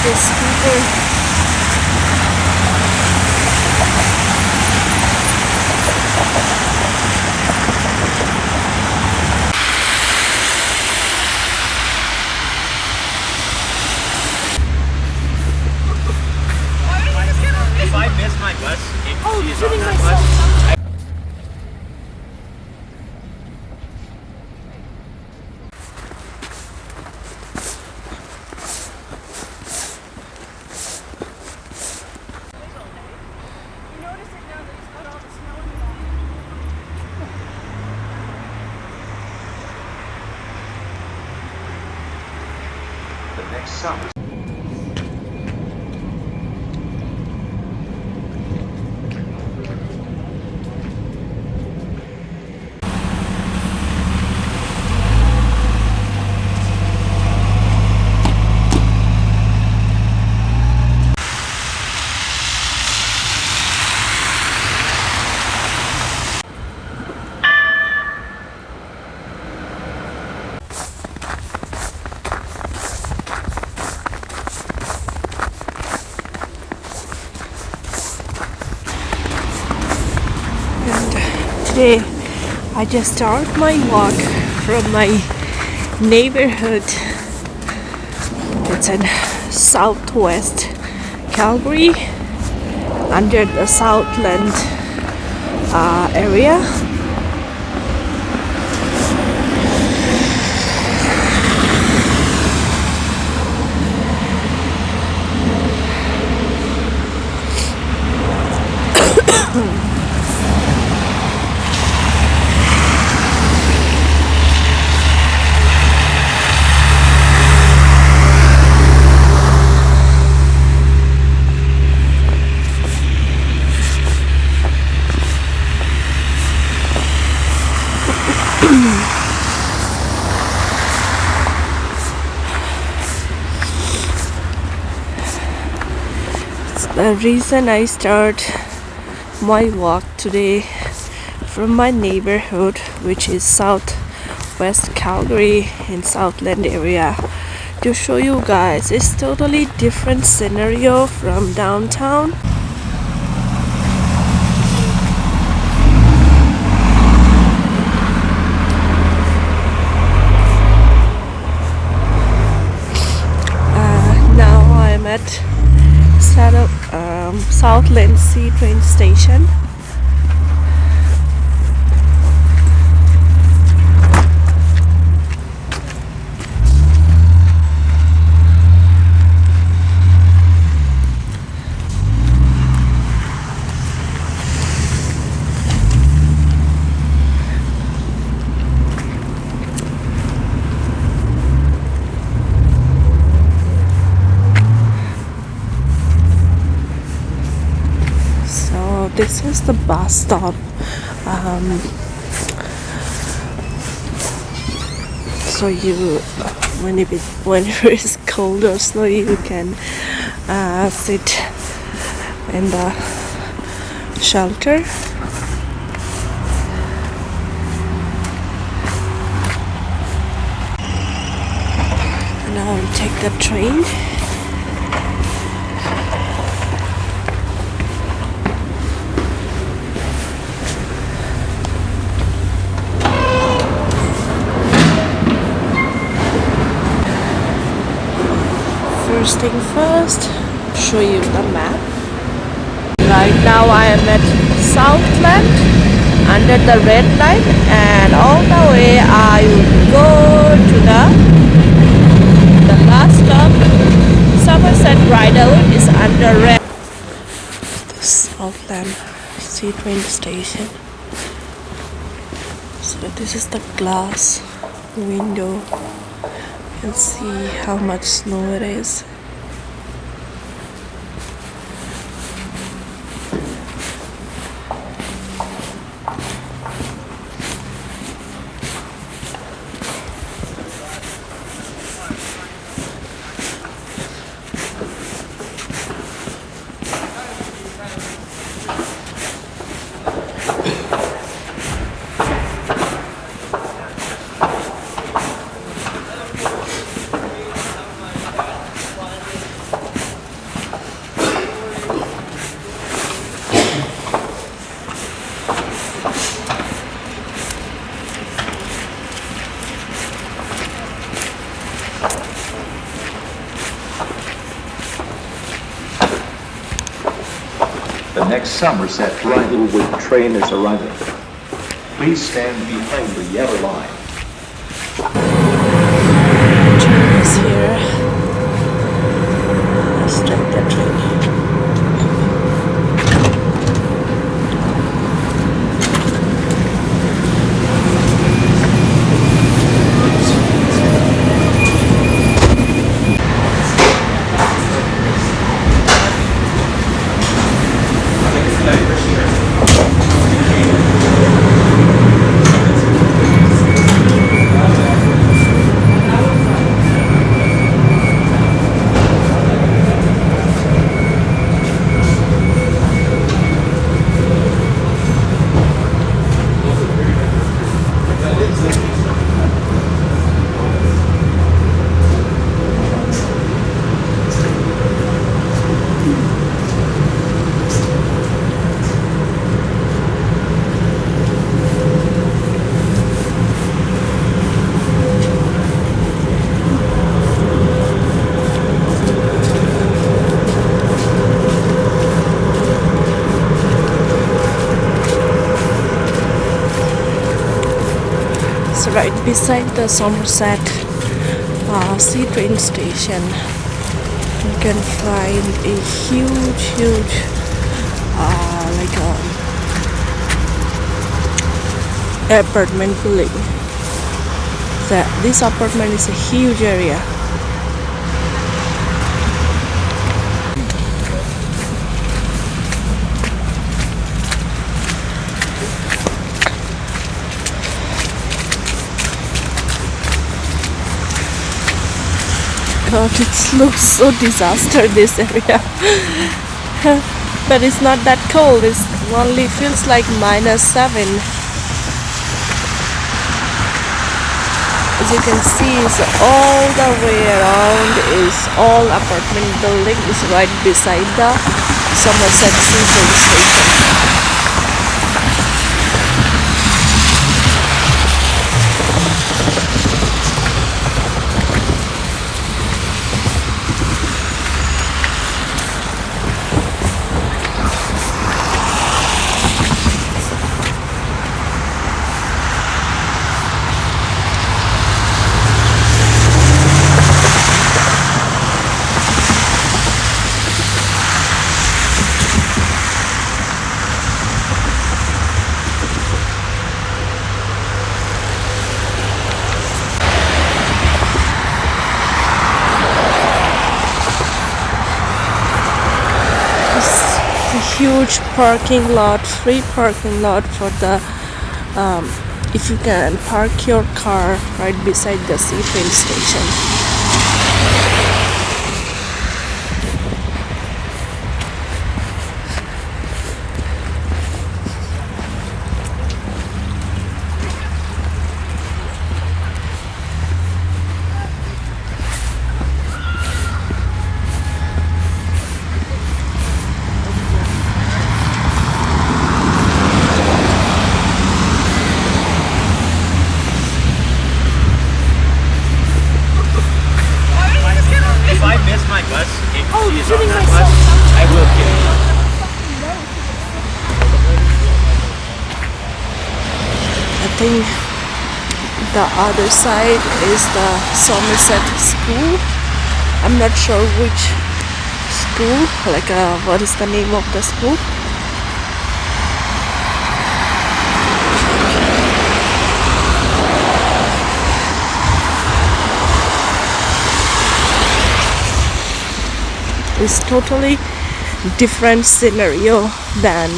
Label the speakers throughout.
Speaker 1: These people.
Speaker 2: If I miss my bus, if she's on that
Speaker 1: myself.
Speaker 2: bus,
Speaker 3: The next summer.
Speaker 1: Today I just started my walk from my neighborhood. It's in southwest Calgary under the Southland area. The reason I start my walk today from my neighborhood, which is southwest Calgary in Southland area, to show you guys it's totally different scenario from downtown. Now I'm at Southland C train station. This is the bus stop. So you, when it's cold or snow, you can sit in the shelter. Now we take the train. First thing first, show you the map. Right now I am at Southland under the red line, and all the way I will go to the last stop. Somerset Bridlewood is under red. The Southland C train station. So this is the glass window. You can see how much snow it is.
Speaker 3: The next Somerset arrival with train is arriving. Please stand behind the yellow line.
Speaker 1: Train is here. Let's take the train. So right beside the Somerset sea train station, you can find a huge like a apartment building. This apartment is a huge area. God, it looks so disaster, this area. But it's not that cold. It only feels like -7. As you can see, it's all the way around is all apartment building. Is right beside the Somerset sea train station. Huge parking lot, free parking lot for the if you can park your car right beside the sea train station. I think the other side is the Somerset school. I'm not sure which school, like what is the name of the school. It's totally different scenario than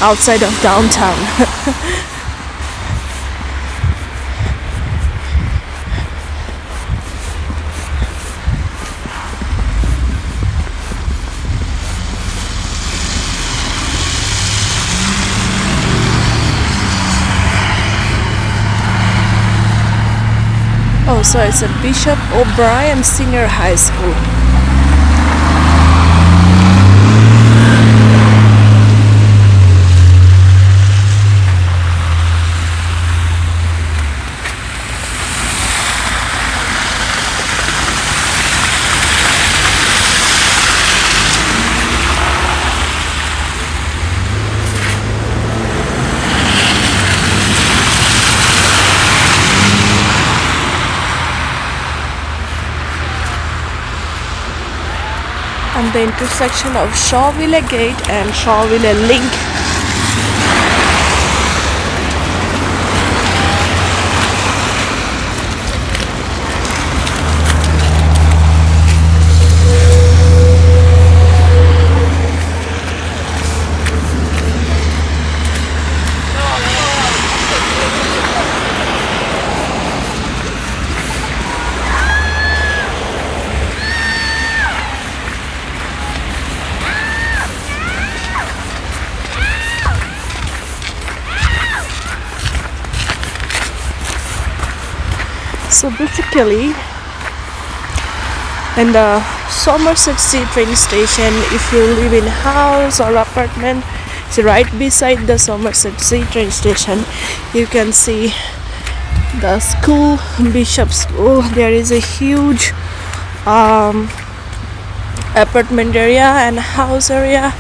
Speaker 1: outside of downtown. Oh, so it's a Bishop O'Brien Senior High School. and the intersection of Shawville Gate and Shawville Link. So basically, in the Somerset C train station, if you live in house or apartment, it's right beside the Somerset C train station. You can see the school, Bishop School. There is a huge apartment area and house area,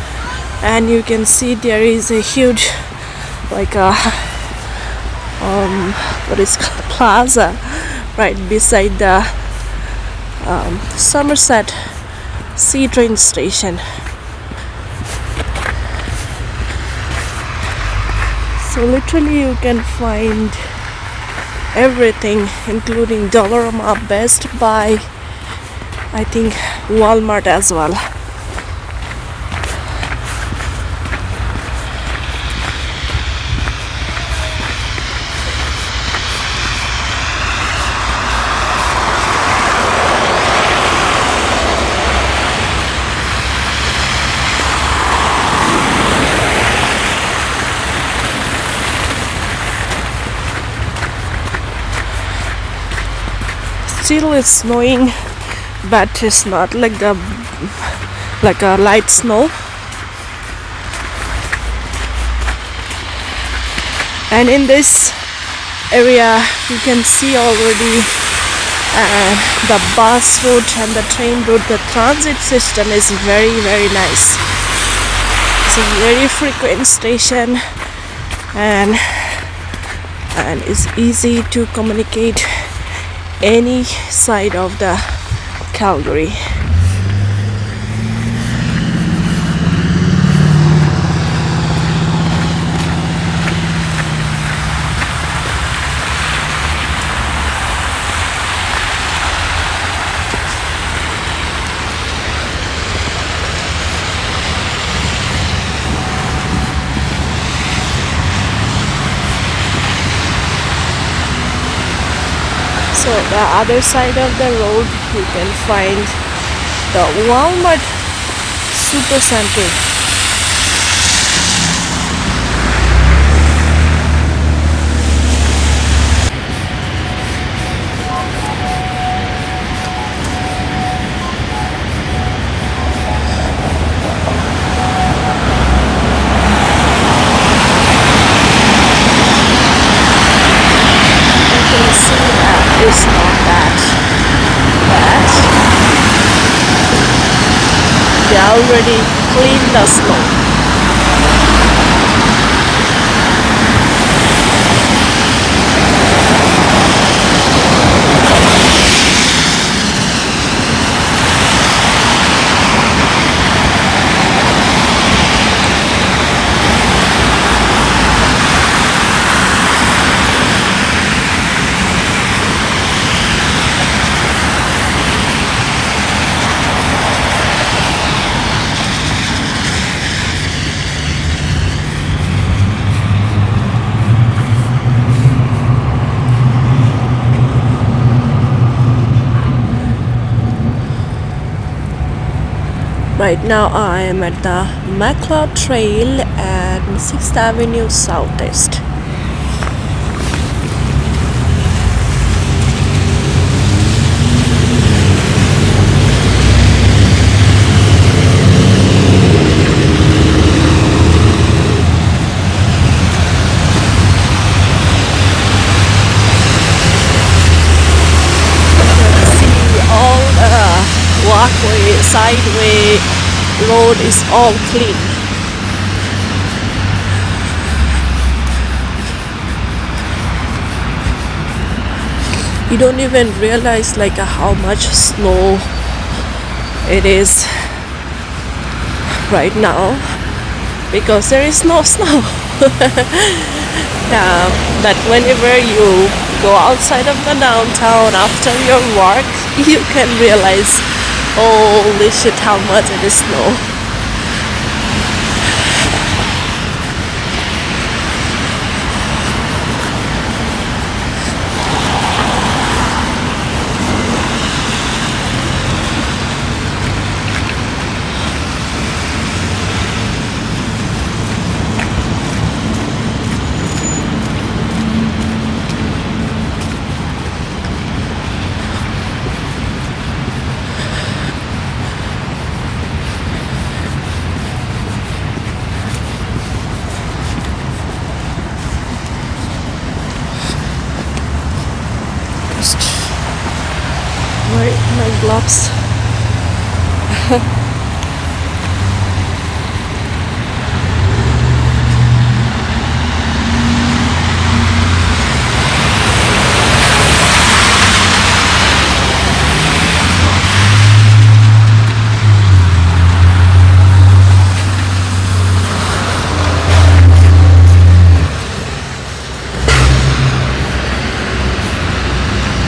Speaker 1: and you can see there is a huge like a what is called plaza right beside the Somerset C train station. So literally you can find everything, including Dollarama, Best Buy, I think Walmart as well. Still it's snowing, but it's not like a light snow. And in this area you can see already the bus route and the train route. The transit system is very nice. It's a very frequent station, and it's easy to communicate any side of the Calgary. So the other side of the road you can find the Walmart Super Center. It's not that bad. They already cleaned the snow. Right now I am at the McLeod Trail at 6th Avenue Southeast. Walkway, sideway, road is all clean. You don't even realize like how much snow it is right now because there is no snow. But whenever you go outside of the downtown after your work, you can realize, holy shit, how much it is snow. Wear my gloves.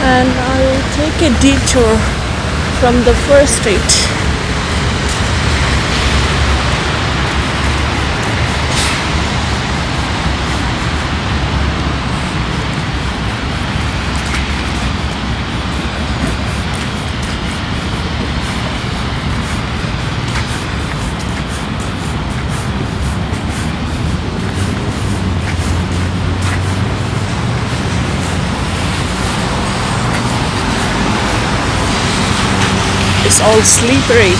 Speaker 1: And I will take a detour from the first street. It's all slippery.